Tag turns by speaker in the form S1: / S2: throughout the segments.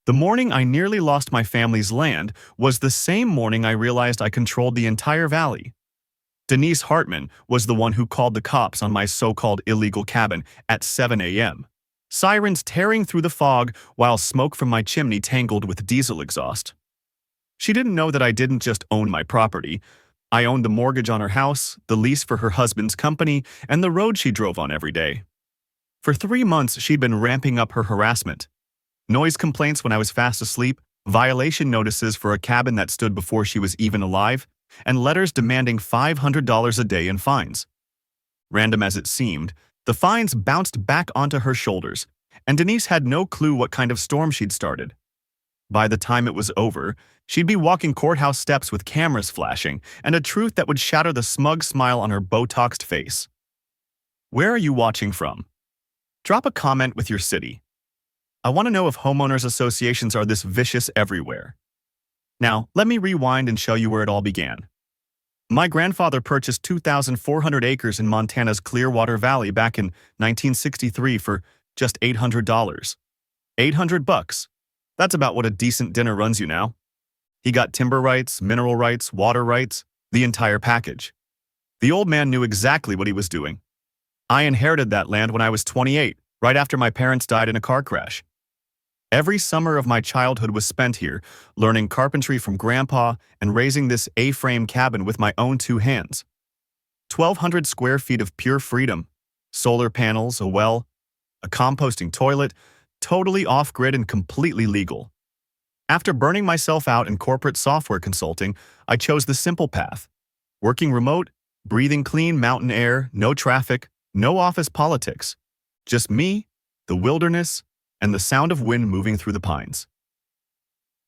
S1: The morning I nearly lost my family's land was the same morning I realized I controlled the entire valley. Denise Hartman was the one who called the cops on my so-called illegal cabin at 7 a.m. Sirens tearing through the fog while smoke from my chimney tangled with diesel exhaust. She didn't know that I didn't just own my property. I owned the mortgage on her house, the lease for her husband's company, and the road she drove on every day. For 3 months, she'd been ramping up her harassment. Noise complaints when I was fast asleep, violation notices for a cabin that stood before she was even alive, and letters demanding $500 a day in fines. Random as it seemed, the fines bounced back onto her shoulders, and Denise had no clue what kind of storm she'd started. By the time it was over, she'd be walking courthouse steps with cameras flashing and a truth that would shatter the smug smile on her Botoxed face. Where are you watching from? Drop a comment with your city. I want to know if homeowners associations are this vicious everywhere. Now, let me rewind and show you where it all began. My grandfather purchased 2,400 acres in Montana's Clearwater Valley back in 1963 for just $800. $800. That's about what a decent dinner runs you now. He got timber rights, mineral rights, water rights, the entire package. The old man knew exactly what he was doing. I inherited that land when I was 28, right after my parents died in a car crash. Every summer of my childhood was spent here, learning carpentry from Grandpa and raising this A-frame cabin with my own 2 hands. 1,200 square feet of pure freedom, solar panels, a well, a composting toilet, totally off-grid and completely legal. After burning myself out in corporate software consulting, I chose the simple path. Working remote, breathing clean mountain air, no traffic, no office politics. Just me, the wilderness, and the sound of wind moving through the pines.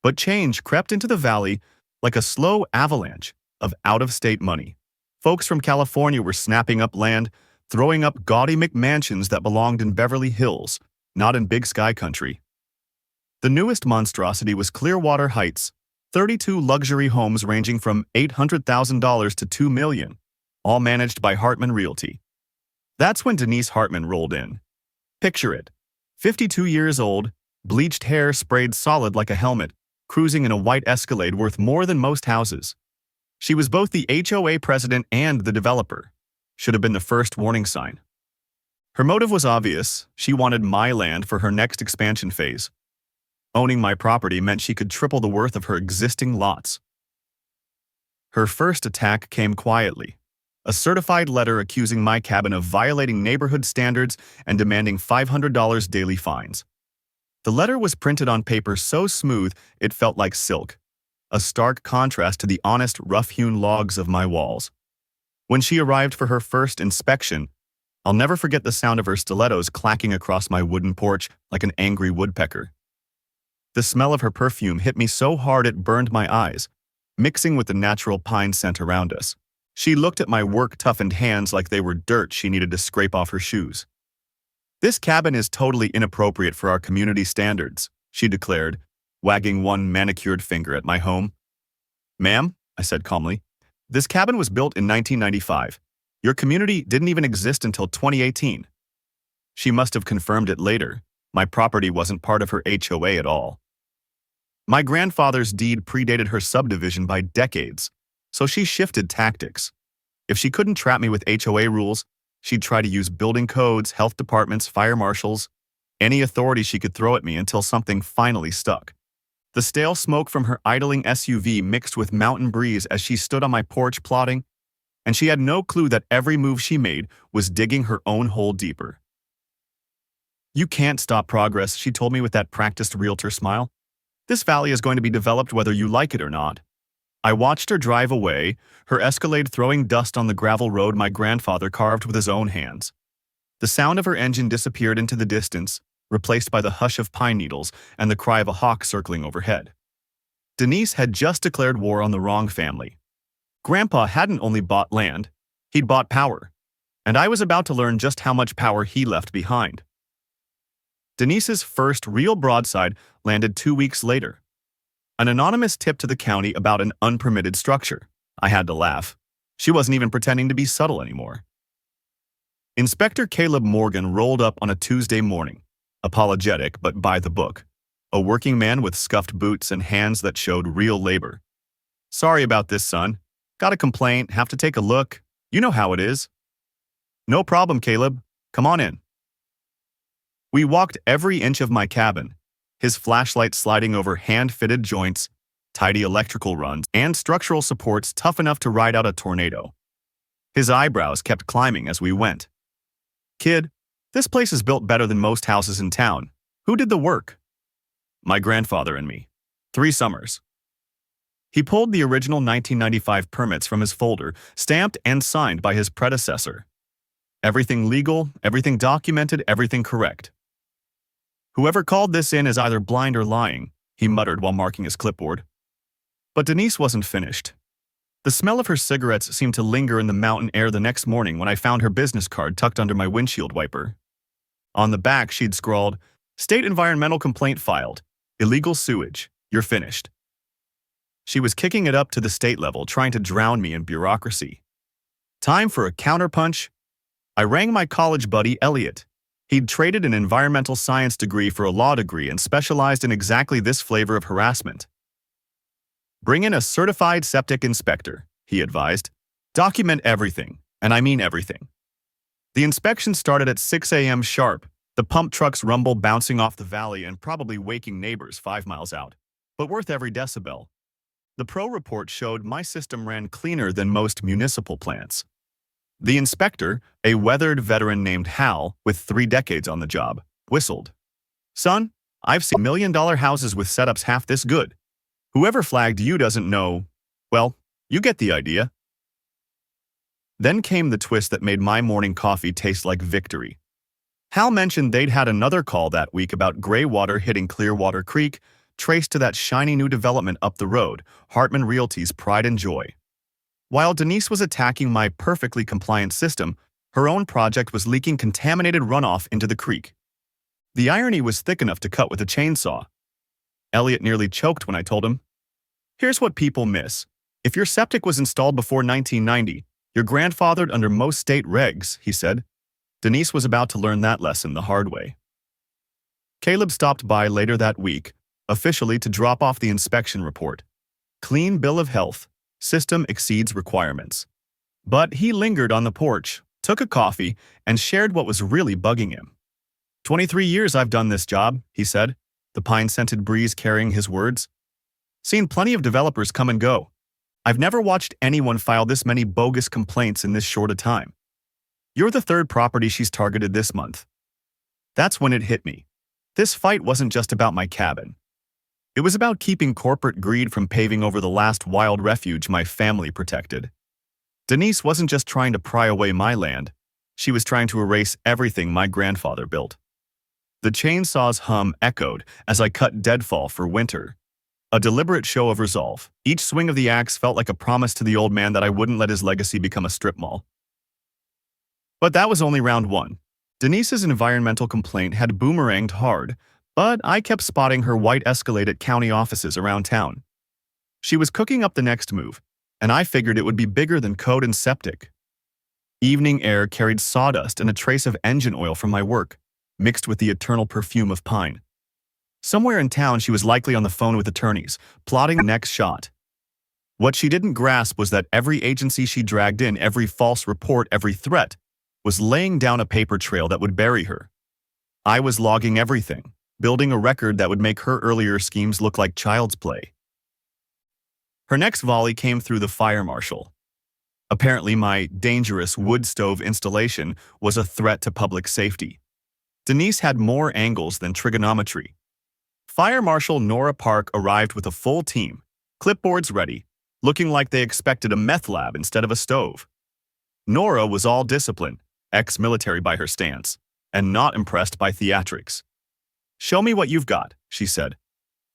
S1: But change crept into the valley like a slow avalanche of out-of-state money. Folks from California were snapping up land, throwing up gaudy McMansions that belonged in Beverly Hills, not in Big Sky Country. The newest monstrosity was Clearwater Heights, 32 luxury homes ranging from $800,000 to $2 million, all managed by Hartman Realty. That's when Denise Hartman rolled in. Picture it. 52 years old, bleached hair sprayed solid like a helmet, cruising in a white Escalade worth more than most houses. She was both the HOA president and the developer. Should have been the first warning sign. Her motive was obvious. She wanted my land for her next expansion phase. Owning my property meant she could triple the worth of her existing lots. Her first attack came quietly. A certified letter accusing my cabin of violating neighborhood standards and demanding $500 daily fines. The letter was printed on paper so smooth it felt like silk, a stark contrast to the honest, rough-hewn logs of my walls. When she arrived for her first inspection, I'll never forget the sound of her stilettos clacking across my wooden porch like an angry woodpecker. The smell of her perfume hit me so hard it burned my eyes, mixing with the natural pine scent around us. She looked at my work-toughened hands like they were dirt she needed to scrape off her shoes. "This cabin is totally inappropriate for our community standards," she declared, wagging one manicured finger at my home. "Ma'am," I said calmly, "this cabin was built in 1995. Your community didn't even exist until 2018. She must have confirmed it later. My property wasn't part of her HOA at all. My grandfather's deed predated her subdivision by decades, so she shifted tactics. If she couldn't trap me with HOA rules, she'd try to use building codes, health departments, fire marshals, any authority she could throw at me until something finally stuck. The stale smoke from her idling SUV mixed with mountain breeze as she stood on my porch plotting, and she had no clue that every move she made was digging her own hole deeper. "You can't stop progress," she told me with that practiced realtor smile. "This valley is going to be developed whether you like it or not." I watched her drive away, her Escalade throwing dust on the gravel road my grandfather carved with his own hands. The sound of her engine disappeared into the distance, replaced by the hush of pine needles and the cry of a hawk circling overhead. Denise had just declared war on the wrong family. Grandpa hadn't only bought land, he'd bought power, and I was about to learn just how much power he left behind. Denise's first real broadside landed 2 weeks later. An anonymous tip to the county about an unpermitted structure. I had to laugh. She wasn't even pretending to be subtle anymore. Inspector Caleb Morgan rolled up on a Tuesday morning, apologetic but by the book. a working man with scuffed boots and hands that showed real labor. Sorry about this, son. Got a complaint, have to take a look. You know how it is. No problem, Caleb. Come on in. We walked every inch of my cabin, his flashlight sliding over hand-fitted joints, tidy electrical runs, and structural supports tough enough to ride out a tornado. His eyebrows kept climbing as we went. Kid, this place is built better than most houses in town. Who did the work? My grandfather and me. 3 summers. He pulled the original 1995 permits from his folder, stamped and signed by his predecessor. Everything legal, everything documented, everything correct. Whoever called this in is either blind or lying, he muttered while marking his clipboard. But Denise wasn't finished. The smell of her cigarettes seemed to linger in the mountain air the next morning when I found her business card tucked under my windshield wiper. On the back, she'd scrawled, "State environmental complaint filed. Illegal sewage. You're finished." She was kicking it up to the state level, trying to drown me in bureaucracy. Time for a counterpunch. I rang my college buddy, Elliot. He'd traded an environmental science degree for a law degree and specialized in exactly this flavor of harassment. Bring in a certified septic inspector, he advised. Document everything, and I mean everything. The inspection started at 6 a.m. sharp, the pump truck's rumble bouncing off the valley and probably waking neighbors 5 miles out, but worth every decibel. The pro report showed my system ran cleaner than most municipal plants. The inspector, a weathered veteran named Hal with 3 decades on the job, whistled. Son, I've seen million-dollar houses with setups half this good. Whoever flagged you doesn't know. Well, you get the idea. Then came the twist that made my morning coffee taste like victory. Hal mentioned they'd had another call that week about gray water hitting Clearwater Creek, traced to that shiny new development up the road, Hartman Realty's pride and joy. While Denise was attacking my perfectly compliant system, her own project was leaking contaminated runoff into the creek. The irony was thick enough to cut with a chainsaw. Elliot nearly choked when I told him, "Here's what people miss. If your septic was installed before 1990, you're grandfathered under most state regs," he said. Denise was about to learn that lesson the hard way. Caleb stopped by later that week, officially to drop off the inspection report. Clean bill of health. System exceeds requirements. But he lingered on the porch, took a coffee, and shared what was really bugging him. 23 years I've done this job, he said, the pine-scented breeze carrying his words. Seen plenty of developers come and go. I've never watched anyone file this many bogus complaints in this short a time. You're the 3rd property she's targeted this month. That's when it hit me. This fight wasn't just about my cabin. It was about keeping corporate greed from paving over the last wild refuge my family protected. Denise wasn't just trying to pry away my land. She was trying to erase everything my grandfather built. The chainsaw's hum echoed as I cut deadfall for winter. A deliberate show of resolve. Each swing of the axe felt like a promise to the old man that I wouldn't let his legacy become a strip mall. But that was only round 1. Denise's environmental complaint had boomeranged hard, but I kept spotting her white Escalade at county offices around town. She was cooking up the next move, and I figured it would be bigger than code and septic. Evening air carried sawdust and a trace of engine oil from my work, mixed with the eternal perfume of pine. Somewhere in town, she was likely on the phone with attorneys, plotting the next shot. What she didn't grasp was that every agency she dragged in, every false report, every threat, was laying down a paper trail that would bury her. I was logging everything, building a record that would make her earlier schemes look like child's play. Her next volley came through the fire marshal. Apparently, my dangerous wood stove installation was a threat to public safety. Denise had more angles than trigonometry. Fire Marshal Nora Park arrived with a full team, clipboards ready, looking like they expected a meth lab instead of a stove. Nora was all discipline, ex-military by her stance, and not impressed by theatrics. "Show me what you've got," she said.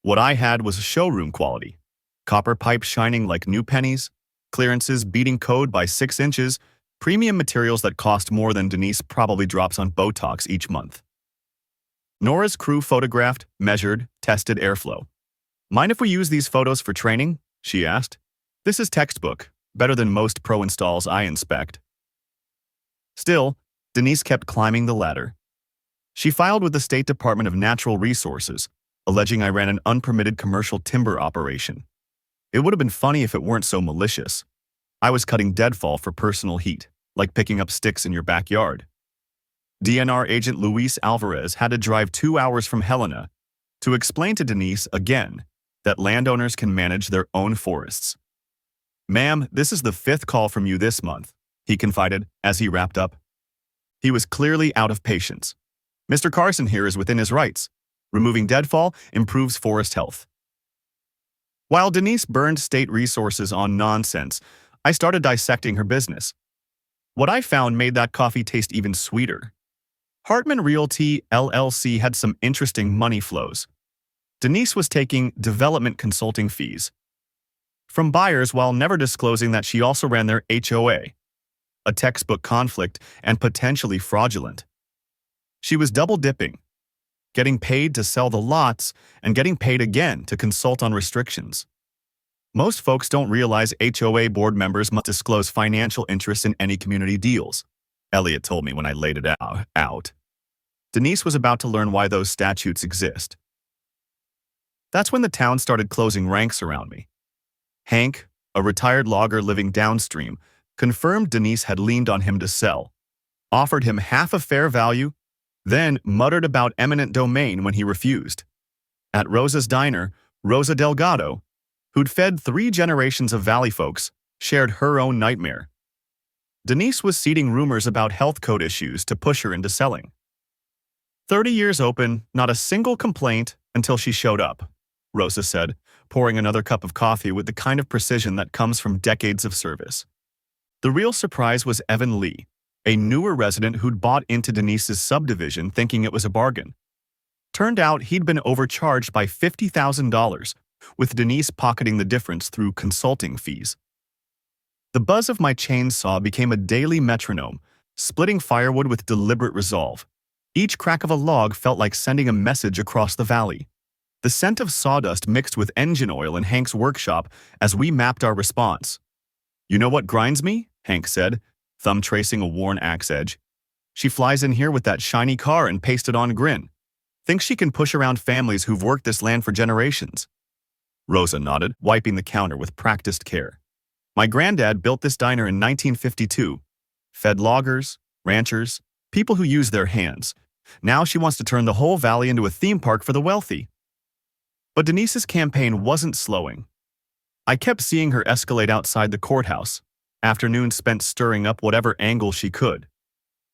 S1: What I had was showroom quality. Copper pipes shining like new pennies, clearances beating code by 6 inches, premium materials that cost more than Denise probably drops on Botox each month. Nora's crew photographed, measured, tested airflow. "Mind if we use these photos for training?" she asked. "This is textbook, better than most pro installs I inspect." Still, Denise kept climbing the ladder. She filed with the State Department of Natural Resources, alleging I ran an unpermitted commercial timber operation. It would have been funny if it weren't so malicious. I was cutting deadfall for personal heat, like picking up sticks in your backyard. DNR agent Luis Alvarez had to drive 2 hours from Helena to explain to Denise again that landowners can manage their own forests. "Ma'am, this is the 5th call from you this month," he confided as he wrapped up. He was clearly out of patience. "Mr. Carson here is within his rights. Removing deadfall improves forest health." While Denise burned state resources on nonsense, I started dissecting her business. What I found made that coffee taste even sweeter. Hartman Realty LLC had some interesting money flows. Denise was taking development consulting fees from buyers while never disclosing that she also ran their HOA, a textbook conflict and potentially fraudulent. She was double-dipping, getting paid to sell the lots and getting paid again to consult on restrictions. Most folks don't realize HOA board members must disclose financial interest in any community deals, Elliot told me when I laid it out. Denise was about to learn why those statutes exist. That's when the town started closing ranks around me. Hank, a retired logger living downstream, confirmed Denise had leaned on him to sell, offered him half of fair value, then muttered about eminent domain when he refused. At Rosa's diner, Rosa Delgado, who'd fed 3 generations of Valley folks, shared her own nightmare. Denise was seeding rumors about health code issues to push her into selling. 30 years open, not a single complaint until she showed up, Rosa said, pouring another cup of coffee with the kind of precision that comes from decades of service. The real surprise was Evan Lee, a newer resident who'd bought into Denise's subdivision thinking it was a bargain. Turned out he'd been overcharged by $50,000, with Denise pocketing the difference through consulting fees. The buzz of my chainsaw became a daily metronome, splitting firewood with deliberate resolve. Each crack of a log felt like sending a message across the valley. The scent of sawdust mixed with engine oil in Hank's workshop as we mapped our response. "You know what grinds me?" Hank said, thumb tracing a worn axe edge. "She flies in here with that shiny car and pasted-on grin. Thinks she can push around families who've worked this land for generations." Rosa nodded, wiping the counter with practiced care. "My granddad built this diner in 1952. Fed loggers, ranchers, people who use their hands. Now she wants to turn the whole valley into a theme park for the wealthy." But Denise's campaign wasn't slowing. I kept seeing her escalate outside the courthouse, afternoons spent stirring up whatever angle she could.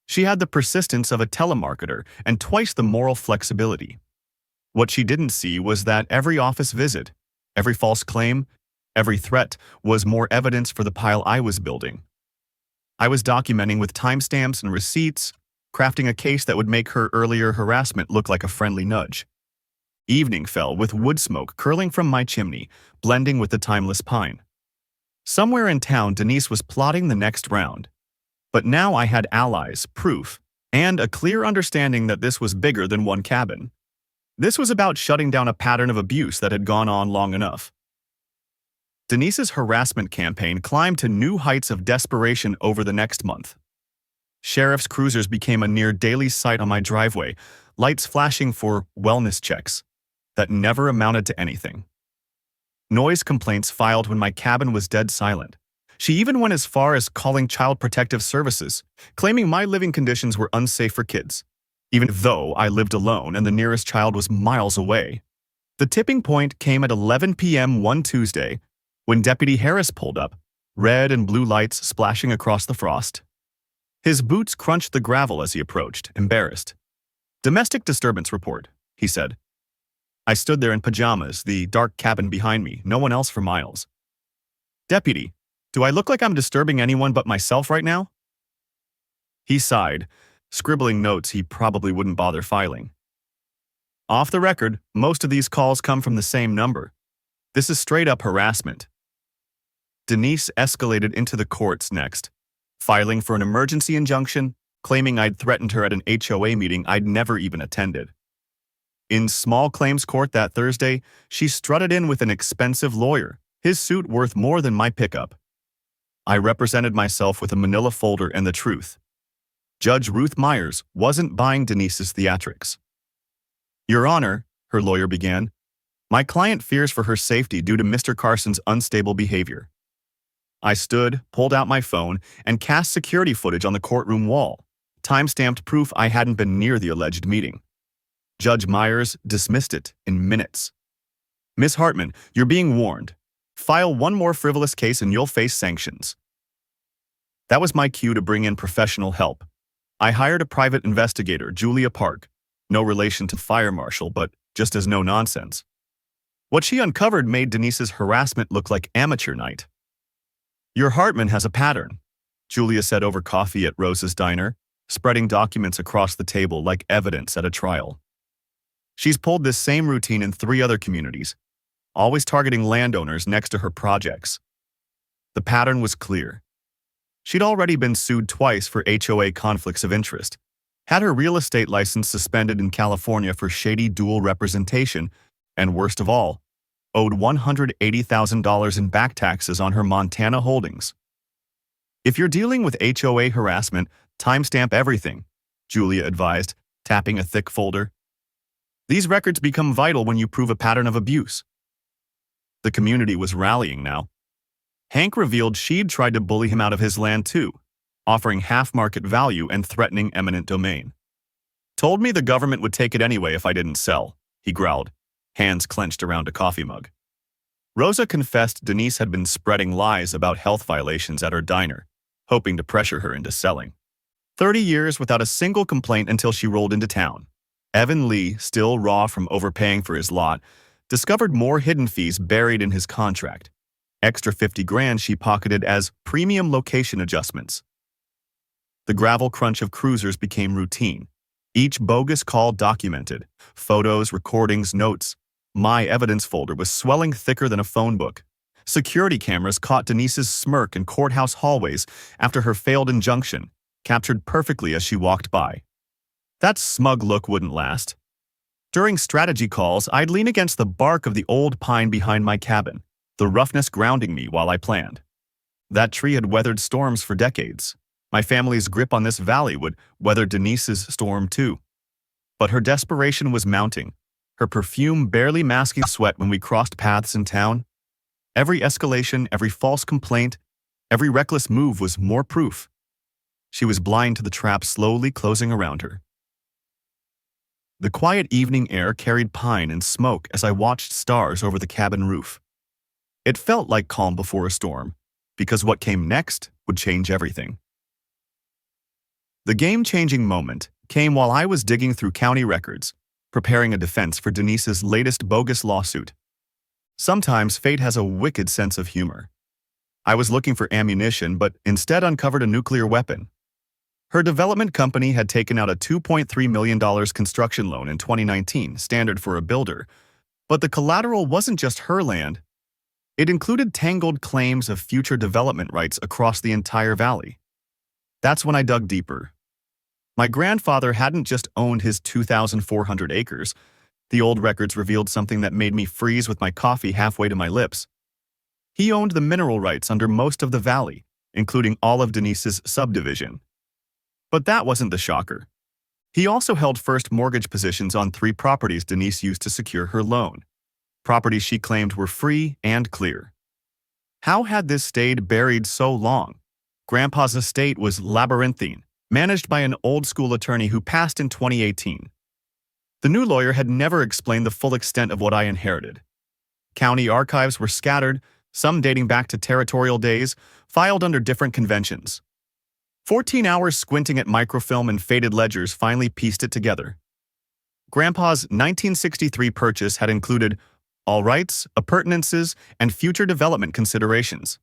S1: She had the persistence of a telemarketer and twice the moral flexibility. What she didn't see was that every office visit, every false claim, every threat was more evidence for the pile I was building. I was documenting with timestamps and receipts, crafting a case that would make her earlier harassment look like a friendly nudge. Evening fell with wood smoke curling from my chimney, blending with the timeless pine. Somewhere in town, Denise was plotting the next round. But now I had allies, proof, and a clear understanding that this was bigger than one cabin. This was about shutting down a pattern of abuse that had gone on long enough. Denise's harassment campaign climbed to new heights of desperation over the next month. Sheriff's cruisers became a near daily sight on my driveway, lights flashing for wellness checks that never amounted to anything. Noise complaints filed when my cabin was dead silent. She even went as far as calling Child Protective Services, claiming my living conditions were unsafe for kids, even though I lived alone and the nearest child was miles away. The tipping point came at 11 p.m. one Tuesday, when Deputy Harris pulled up, red and blue lights splashing across the frost. His boots crunched the gravel as he approached, embarrassed. "Domestic disturbance report," he said. I stood there in pajamas, the dark cabin behind me, no one else for miles. "Deputy, do I look like I'm disturbing anyone but myself right now?" He sighed, scribbling notes he probably wouldn't bother filing. "Off the record, most of these calls come from the same number. This is straight-up harassment." Denise escalated into the courts next, filing for an emergency injunction, claiming I'd threatened her at an HOA meeting I'd never even attended. In small claims court that Thursday, she strutted in with an expensive lawyer, his suit worth more than my pickup. I represented myself with a manila folder and the truth. Judge Ruth Myers wasn't buying Denise's theatrics. "Your Honor," her lawyer began. "My client fears for her safety due to Mr. Carson's unstable behavior." I stood, pulled out my phone, and cast security footage on the courtroom wall, time-stamped proof I hadn't been near the alleged meeting. Judge Myers dismissed it in minutes. "Miss Hartman, you're being warned. File one more frivolous case and you'll face sanctions." That was my cue to bring in professional help. I hired a private investigator, Julia Park, no relation to fire marshal, but just as no nonsense. What she uncovered made Denise's harassment look like amateur night. "Your Hartman has a pattern," Julia said over coffee at Rosa's diner, spreading documents across the table like evidence at a trial. "She's pulled this same routine in 3 other communities, always targeting landowners next to her projects." The pattern was clear. She'd already been sued twice for HOA conflicts of interest, had her real estate license suspended in California for shady dual representation, and worst of all, owed $180,000 in back taxes on her Montana holdings. "If you're dealing with HOA harassment, timestamp everything," Julia advised, tapping a thick folder. "These records become vital when you prove a pattern of abuse." The community was rallying now. Hank revealed she'd tried to bully him out of his land too, offering half-market value and threatening eminent domain. "Told me the government would take it anyway if I didn't sell," he growled, hands clenched around a coffee mug. Rosa confessed Denise had been spreading lies about health violations at her diner, hoping to pressure her into selling. 30 years without a single complaint until she rolled into town. Evan Lee, still raw from overpaying for his lot, discovered more hidden fees buried in his contract. Extra 50 grand she pocketed as premium location adjustments. The gravel crunch of cruisers became routine. Each bogus call documented. Photos, recordings, notes. My evidence folder was swelling thicker than a phone book. Security cameras caught Denise's smirk in courthouse hallways after her failed injunction, captured perfectly as she walked by. That smug look wouldn't last. During strategy calls, I'd lean against the bark of the old pine behind my cabin, the roughness grounding me while I planned. That tree had weathered storms for decades. My family's grip on this valley would weather Denise's storm too. But her desperation was mounting, her perfume barely masking sweat when we crossed paths in town. Every escalation, every false complaint, every reckless move was more proof. She was blind to the trap slowly closing around her. The quiet evening air carried pine and smoke as I watched stars over the cabin roof. It felt like calm before a storm, because what came next would change everything. The game-changing moment came while I was digging through county records, preparing a defense for Denise's latest bogus lawsuit. Sometimes fate has a wicked sense of humor. I was looking for ammunition, but instead uncovered a nuclear weapon. Her development company had taken out a $2.3 million construction loan in 2019, standard for a builder, but the collateral wasn't just her land. It included tangled claims of future development rights across the entire valley. That's when I dug deeper. My grandfather hadn't just owned his 2,400 acres. The old records revealed something that made me freeze with my coffee halfway to my lips. He owned the mineral rights under most of the valley, including all of Denise's subdivision. But that wasn't the shocker. He also held first mortgage positions on 3 properties Denise used to secure her loan. Properties she claimed were free and clear. How had this stayed buried so long? Grandpa's estate was labyrinthine, managed by an old-school attorney who passed in 2018. The new lawyer had never explained the full extent of what I inherited. County archives were scattered, some dating back to territorial days, filed under different conventions. 14 hours squinting at microfilm and faded ledgers finally pieced it together. Grandpa's 1963 purchase had included all rights, appurtenances, and future development considerations.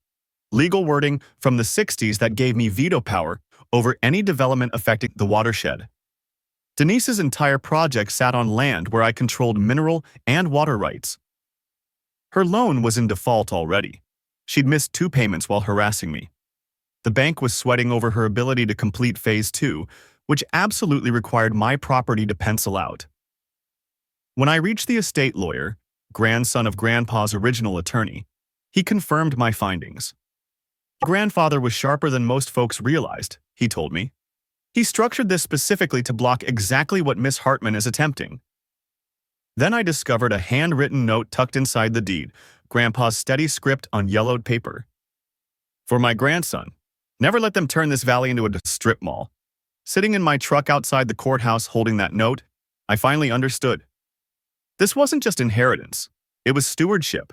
S1: Legal wording from the 60s that gave me veto power over any development affecting the watershed. Denise's entire project sat on land where I controlled mineral and water rights. Her loan was in default already. She'd missed 2 payments while harassing me. The bank was sweating over her ability to complete Phase 2, which absolutely required my property to pencil out. When I reached the estate lawyer, grandson of Grandpa's original attorney, he confirmed my findings. Grandfather was sharper than most folks realized, he told me. He structured this specifically to block exactly what Miss Hartman is attempting. Then I discovered a handwritten note tucked inside the deed, Grandpa's steady script on yellowed paper. For my grandson, never let them turn this valley into a strip mall. Sitting in my truck outside the courthouse holding that note, I finally understood. This wasn't just inheritance, it was stewardship.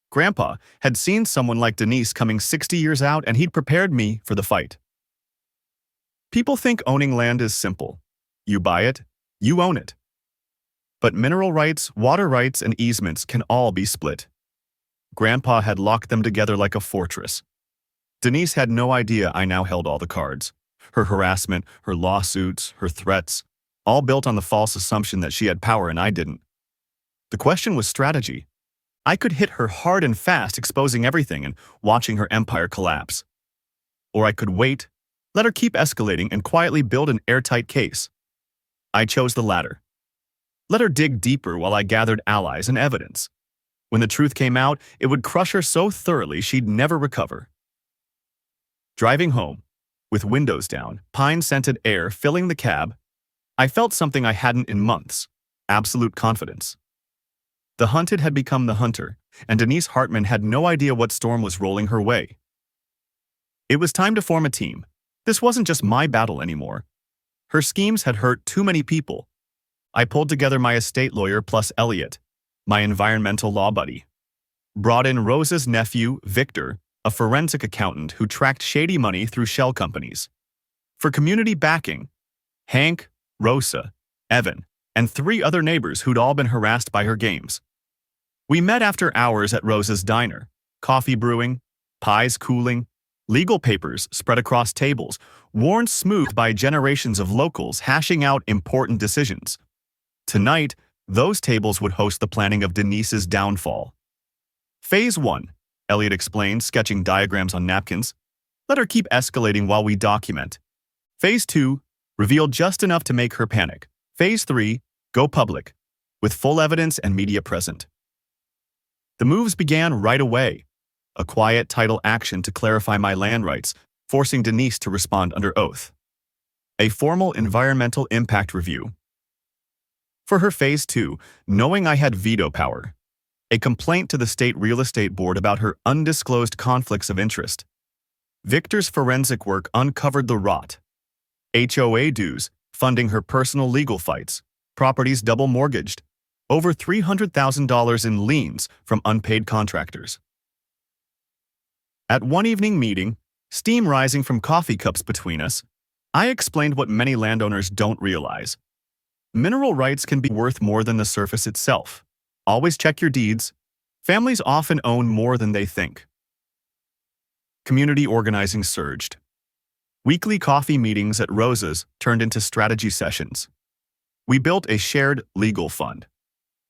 S1: Grandpa had seen someone like Denise coming 60 years out, and he'd prepared me for the fight. People think owning land is simple. You buy it, you own it. But mineral rights, water rights, and easements can all be split. Grandpa had locked them together like a fortress. Denise had no idea I now held all the cards. Her harassment, her lawsuits, her threats, all built on the false assumption that she had power and I didn't. The question was strategy. I could hit her hard and fast, exposing everything and watching her empire collapse. Or I could wait, let her keep escalating, and quietly build an airtight case. I chose the latter. Let her dig deeper while I gathered allies and evidence. When the truth came out, it would crush her so thoroughly she'd never recover. Driving home, with windows down, pine-scented air filling the cab, I felt something I hadn't in months: absolute confidence. The hunted had become the hunter, and Denise Hartman had no idea what storm was rolling her way. It was time to form a team. This wasn't just my battle anymore. Her schemes had hurt too many people. I pulled together my estate lawyer plus Elliot, my environmental law buddy. Brought in Rosa's nephew, Victor, a forensic accountant who tracked shady money through shell companies. For community backing, Hank, Rosa, Evan, and 3 other neighbors who'd all been harassed by her games. We met after hours at Rosa's diner, coffee brewing, pies cooling, legal papers spread across tables, worn smooth by generations of locals hashing out important decisions. Tonight, those tables would host the planning of Denise's downfall. Phase 1, Elliot explained, sketching diagrams on napkins. Let her keep escalating while we document. Phase 2, reveal just enough to make her panic. Phase 3, go public, with full evidence and media present. The moves began right away. A quiet title action to clarify my land rights, forcing Denise to respond under oath. A formal environmental impact review. For her Phase 2, knowing I had veto power. A complaint to the state real estate board about her undisclosed conflicts of interest. Victor's forensic work uncovered the rot. HOA dues, funding her personal legal fights, properties double mortgaged, over $300,000 in liens from unpaid contractors. At one evening meeting, steam rising from coffee cups between us, I explained what many landowners don't realize. Mineral rights can be worth more than the surface itself. Always check your deeds. Families often own more than they think. Community organizing surged. Weekly coffee meetings at Rosa's turned into strategy sessions. We built a shared legal fund.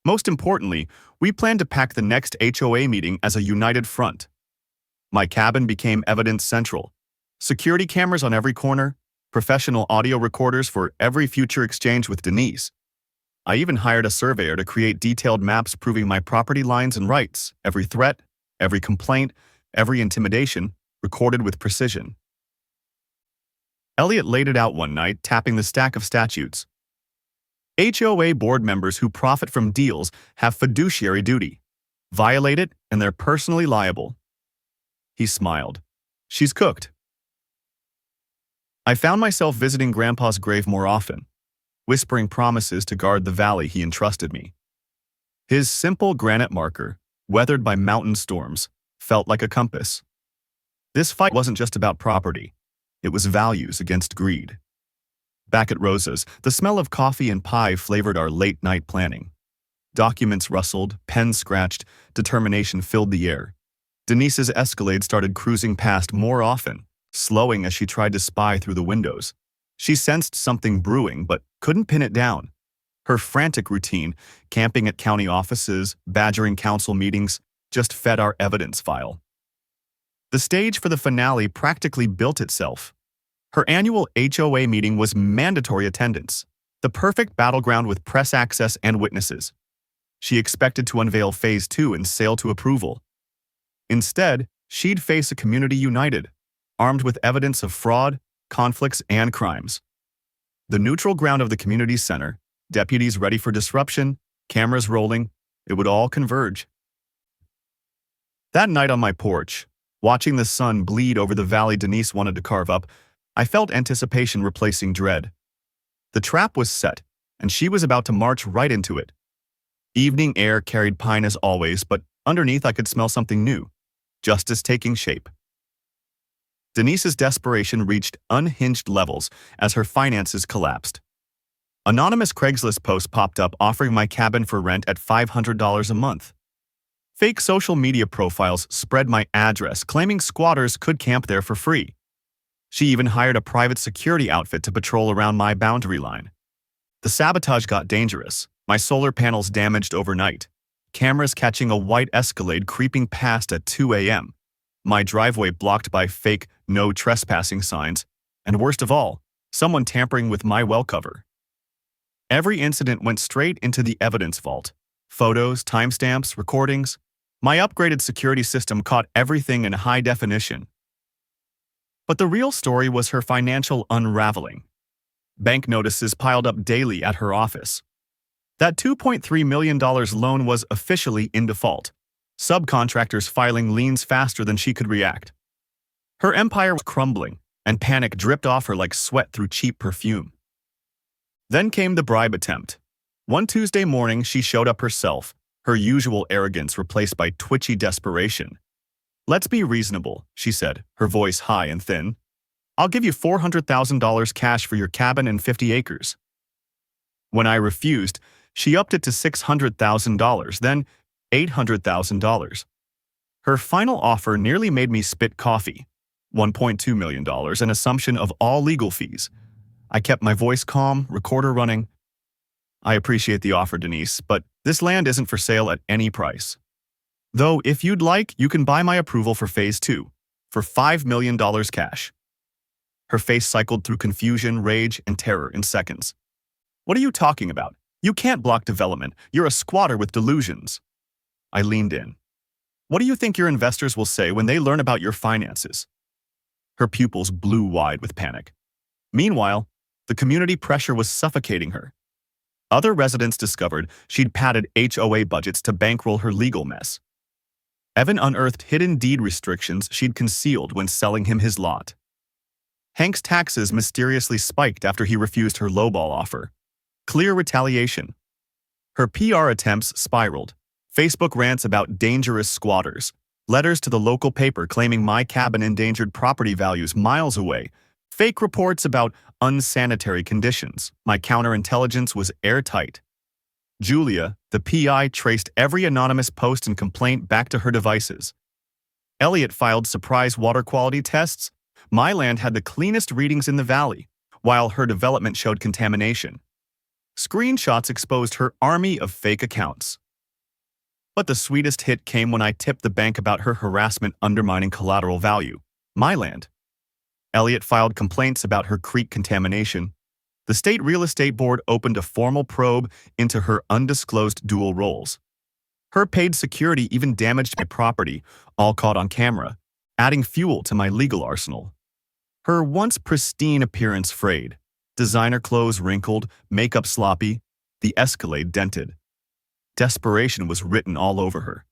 S1: Most importantly, we planned to pack the next HOA meeting as a united front. My cabin became evidence central. Security cameras on every corner, professional audio recorders for every future exchange with Denise. I even hired a surveyor to create detailed maps proving my property lines and rights, every threat, every complaint, every intimidation, recorded with precision. Elliot laid it out one night, tapping the stack of statutes. HOA board members who profit from deals have fiduciary duty. Violate it, and they're personally liable. He smiled. She's cooked. I found myself visiting Grandpa's grave more often, whispering promises to guard the valley he entrusted me. His simple granite marker, weathered by mountain storms, felt like a compass. This fight wasn't just about property. It was values against greed. Back at Rosa's, the smell of coffee and pie flavored our late-night planning. Documents rustled, pens scratched, determination filled the air. Denise's Escalade started cruising past more often, slowing as she tried to spy through the windows. She sensed something brewing, but couldn't pin it down. Her frantic routine, camping at county offices, badgering council meetings, just fed our evidence file. The stage for the finale practically built itself. Her annual HOA meeting was mandatory attendance, the perfect battleground with press access and witnesses. She expected to unveil Phase 2 and sail to approval. Instead, she'd face a community united, armed with evidence of fraud, conflicts, and crimes. The neutral ground of the community center, deputies ready for disruption, Cameras rolling, it would all converge. That night on my porch, watching the sun bleed over the valley Denise wanted to carve up, I felt anticipation replacing dread. The trap was set, and she was about to march right into it. Evening air carried pine as always, but underneath I could smell something new, justice taking shape. Denise's desperation reached unhinged levels as her finances collapsed. Anonymous Craigslist posts popped up offering my cabin for rent at $500 a month. Fake social media profiles spread my address, claiming squatters could camp there for free. She even hired a private security outfit to patrol around my boundary line. The sabotage got dangerous. My solar panels damaged overnight. Cameras catching a white Escalade creeping past at 2 a.m. My driveway blocked by fake no trespassing signs. And worst of all, someone tampering with my well cover. Every incident went straight into the evidence vault. Photos, timestamps, recordings. My upgraded security system caught everything in high definition. But the real story was her financial unraveling. Bank notices piled up daily at her office. That $2.3 million loan was officially in default. Subcontractors filing liens faster than she could react. Her empire was crumbling, and panic dripped off her like sweat through cheap perfume. Then came the bribe attempt. One Tuesday morning, she showed up herself, her usual arrogance replaced by twitchy desperation. "Let's be reasonable," she said, her voice high and thin. "I'll give you $400,000 cash for your cabin and 50 acres. When I refused, she upped it to $600,000, then $800,000. Her final offer nearly made me spit coffee. $1.2 million, an assumption of all legal fees. I kept my voice calm, recorder running. "I appreciate the offer, Denise, but this land isn't for sale at any price. Though, if you'd like, you can buy my approval for Phase 2, for $5 million cash." Her face cycled through confusion, rage, and terror in seconds. "What are you talking about? You can't block development. You're a squatter with delusions." I leaned in. "What do you think your investors will say when they learn about your finances?" Her pupils blew wide with panic. Meanwhile, the community pressure was suffocating her. Other residents discovered she'd padded HOA budgets to bankroll her legal mess. Evan unearthed hidden deed restrictions she'd concealed when selling him his lot. Hank's taxes mysteriously spiked after he refused her lowball offer. Clear retaliation. Her PR attempts spiraled. Facebook rants about dangerous squatters. Letters to the local paper claiming my cabin endangered property values miles away. Fake reports about unsanitary conditions. My counterintelligence was airtight. Julia, the PI, traced every anonymous post and complaint back to her devices. Elliot filed surprise water quality tests. My land had the cleanest readings in the valley, while her development showed contamination. Screenshots exposed her army of fake accounts. But the sweetest hit came when I tipped the bank about her harassment undermining collateral value. My land. Elliot filed complaints about her creek contamination. The state real estate board opened a formal probe into her undisclosed dual roles. Her paid security even damaged my property, all caught on camera, adding fuel to my legal arsenal. Her once pristine appearance frayed. Designer clothes wrinkled, makeup sloppy, the Escalade dented. Desperation was written all over her.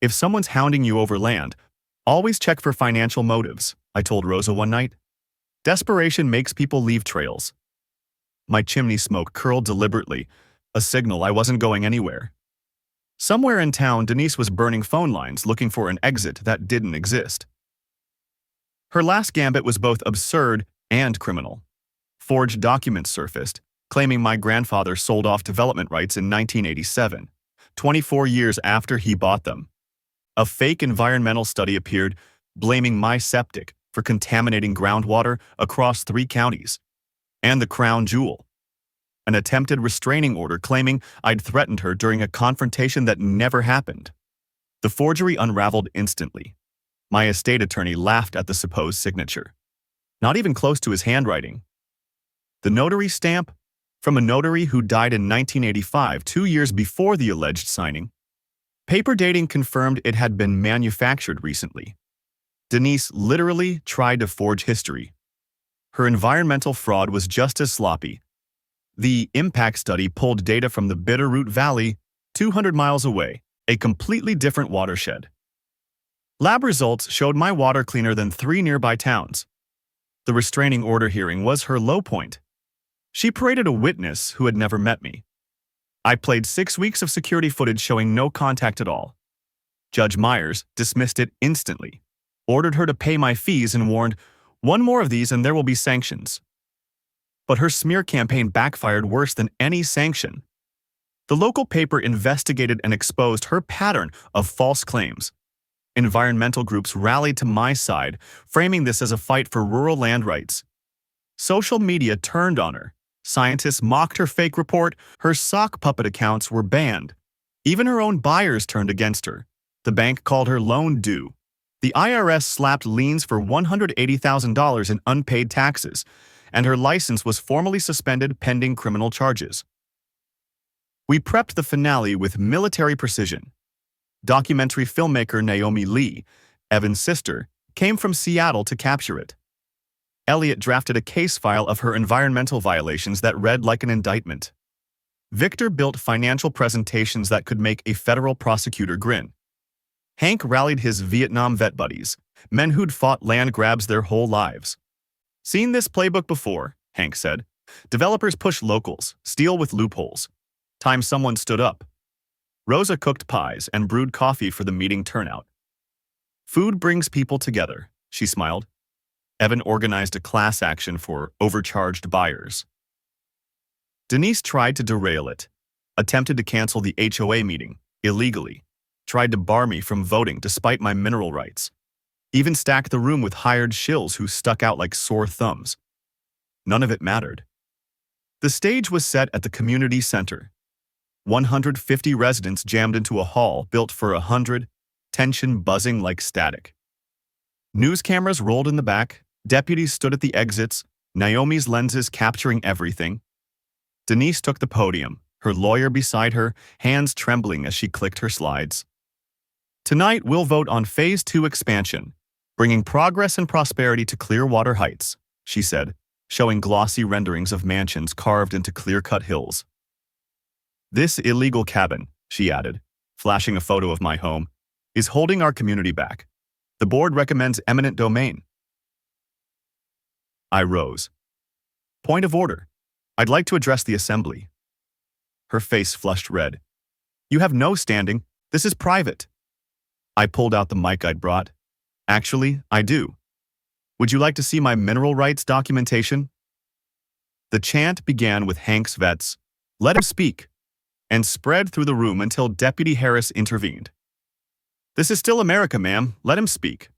S1: "If someone's hounding you over land, always check for financial motives," I told Rosa one night. "Desperation makes people leave trails." My chimney smoke curled deliberately, a signal I wasn't going anywhere. Somewhere in town, Denise was burning phone lines looking for an exit that didn't exist. Her last gambit was both absurd and criminal. Forged documents surfaced, claiming my grandfather sold off development rights in 1987, 24 years after he bought them. A fake environmental study appeared, blaming my septic for contaminating groundwater across 3 counties. And the crown jewel. An attempted restraining order claiming I'd threatened her during a confrontation that never happened. The forgery unraveled instantly. My estate attorney laughed at the supposed signature. Not even close to his handwriting. The notary stamp? From a notary who died in 1985, 2 years before the alleged signing. Paper dating confirmed it had been manufactured recently. Denise literally tried to forge history. Her environmental fraud was just as sloppy. The impact study pulled data from the Bitterroot Valley, 200 miles away, a completely different watershed. Lab results showed my water cleaner than 3 nearby towns. The restraining order hearing was her low point. She paraded a witness who had never met me. I played 6 weeks of security footage showing no contact at all. Judge Myers dismissed it instantly, ordered her to pay my fees and warned, "One more of these and there will be sanctions." But her smear campaign backfired worse than any sanction. The local paper investigated and exposed her pattern of false claims. Environmental groups rallied to my side, framing this as a fight for rural land rights. Social media turned on her. Scientists mocked her fake report. Her sock puppet accounts were banned. Even her own buyers turned against her. The bank called her loan due. The IRS slapped liens for $180,000 in unpaid taxes, and her license was formally suspended pending criminal charges. We prepped the finale with military precision. Documentary filmmaker Naomi Lee, Evan's sister, came from Seattle to capture it. Elliot drafted a case file of her environmental violations that read like an indictment. Victor built financial presentations that could make a federal prosecutor grin. Hank rallied his Vietnam vet buddies, men who'd fought land grabs their whole lives. "Seen this playbook before," Hank said. "Developers push locals, steal with loopholes." Time someone stood up. Rosa cooked pies and brewed coffee for the meeting turnout. "Food brings people together," she smiled. Evan organized a class action for overcharged buyers. Denise tried to derail it, attempted to cancel the HOA meeting, illegally, tried to bar me from voting despite my mineral rights, even stacked the room with hired shills who stuck out like sore thumbs. None of it mattered. The stage was set at the community center. 150 residents jammed into a hall built for 100, tension buzzing like static. News cameras rolled in the back, deputies stood at the exits, Naomi's lenses capturing everything. Denise took the podium, her lawyer beside her, hands trembling as she clicked her slides. "Tonight we'll vote on Phase 2 expansion, bringing progress and prosperity to Clearwater Heights," she said, showing glossy renderings of mansions carved into clear-cut hills. "This illegal cabin," she added, flashing a photo of my home, "is holding our community back. The board recommends eminent domain." I rose. "Point of order. I'd like to address the assembly." Her face flushed red. "You have no standing. This is private." I pulled out the mic I'd brought. "Actually, I do. Would you like to see my mineral rights documentation?" The chant began with Hank's vets, "Let him speak," and spread through the room until Deputy Harris intervened. "This is still America, ma'am. Let him speak."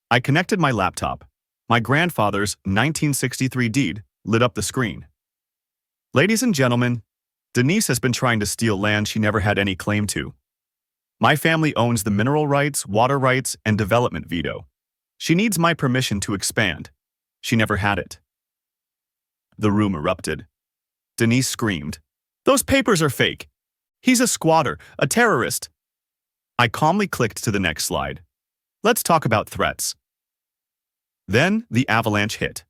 S1: I connected my laptop. My grandfather's 1963 deed lit up the screen. "Ladies and gentlemen, Denise has been trying to steal land she never had any claim to. My family owns the mineral rights, water rights, and development veto. She needs my permission to expand. She never had it." The room erupted. Denise screamed, "Those papers are fake. He's a squatter, a terrorist." I calmly clicked to the next slide. "Let's talk about threats." Then the avalanche hit.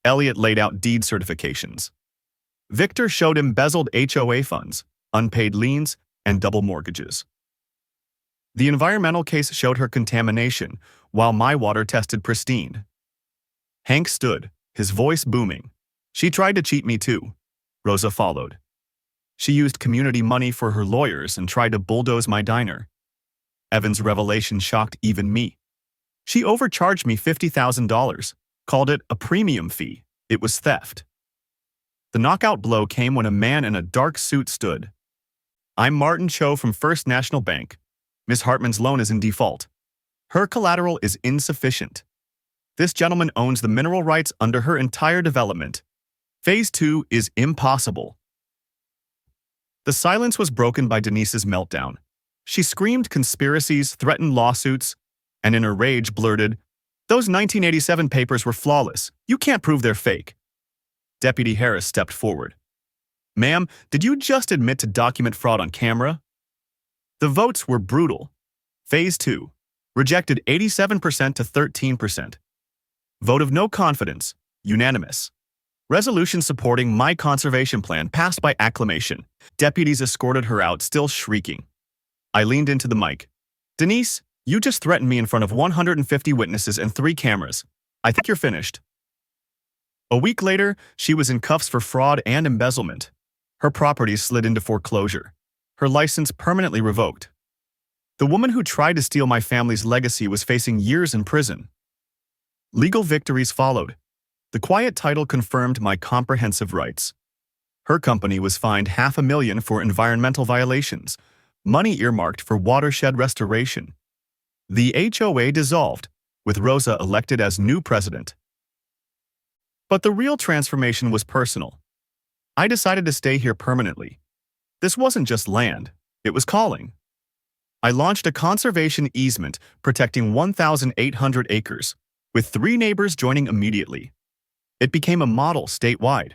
S1: Elliot laid out deed certifications. Victor showed embezzled HOA funds, unpaid liens, and double mortgages. The environmental case showed her contamination, while my water tested pristine. Hank stood, his voice booming. "She tried to cheat me too." Rosa followed. "She used community money for her lawyers and tried to bulldoze my diner." Evan's revelation shocked even me. "She overcharged me $50,000, called it a premium fee. It was theft." The knockout blow came when a man in a dark suit stood. "I'm Martin Cho from First National Bank. Miss Hartman's loan is in default. Her collateral is insufficient. This gentleman owns the mineral rights under her entire development. Phase 2 is impossible." The silence was broken by Denise's meltdown. She screamed conspiracies, threatened lawsuits, and in her rage blurted, "Those 1987 papers were flawless. You can't prove they're fake." Deputy Harris stepped forward. "Ma'am, did you just admit to document fraud on camera?" The votes were brutal. Phase 2. Rejected 87% to 13%. Vote of no confidence. Unanimous. Resolution supporting my conservation plan passed by acclamation. Deputies escorted her out, still shrieking. I leaned into the mic. Denise, you just threatened me in front of 150 witnesses and 3 cameras. I think you're finished. A week later, she was in cuffs for fraud and embezzlement. Her properties slid into foreclosure. Her license permanently revoked. The woman who tried to steal my family's legacy was facing years in prison. Legal victories followed. The quiet title confirmed my comprehensive rights. Her company was fined $500,000 for environmental violations, money earmarked for watershed restoration. The HOA dissolved, with Rosa elected as new president. But the real transformation was personal. I decided to stay here permanently. This wasn't just land, it was calling. I launched a conservation easement protecting 1,800 acres, with 3 neighbors joining immediately. It became a model statewide.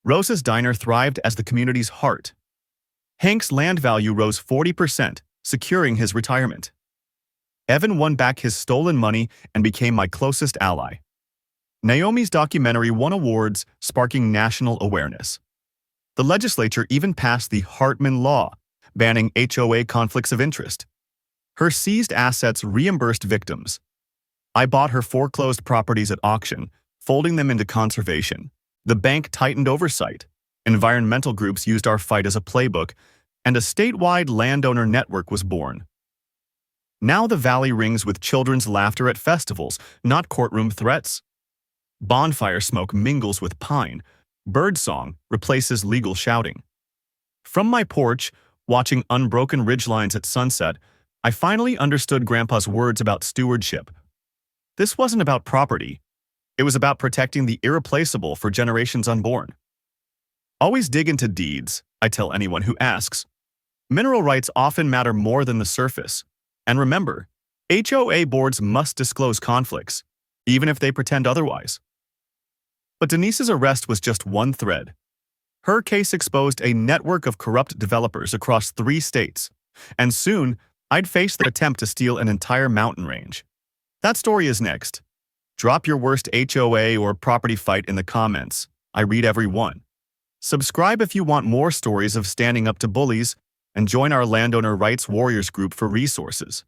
S1: Rosa's diner thrived as the community's heart. Hank's land value rose 40%, securing his retirement. Evan won back his stolen money and became my closest ally. Naomi's documentary won awards, sparking national awareness. The legislature even passed the Hartman Law, banning HOA conflicts of interest. Her seized assets reimbursed victims. I bought her foreclosed properties at auction, folding them into conservation. The bank tightened oversight. Environmental groups used our fight as a playbook, and a statewide landowner network was born. Now the valley rings with children's laughter at festivals, not courtroom threats. Bonfire smoke mingles with pine. Birdsong replaces legal shouting. From my porch, watching unbroken ridgelines at sunset, I finally understood Grandpa's words about stewardship. This wasn't about property. It was about protecting the irreplaceable for generations unborn. Always dig into deeds, I tell anyone who asks. Mineral rights often matter more than the surface. And remember, HOA boards must disclose conflicts, even if they pretend otherwise. But Denise's arrest was just one thread. Her case exposed a network of corrupt developers across 3 states, and soon I'd face the attempt to steal an entire mountain range. That story is next. Drop your worst HOA or property fight in the comments. I read every one. Subscribe if you want more stories of standing up to bullies, and join our Landowner Rights Warriors group for resources.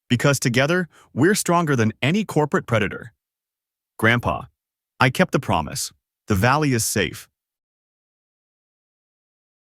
S1: Because together, we're stronger than any corporate predator. Grandpa, I kept the promise. The valley is safe.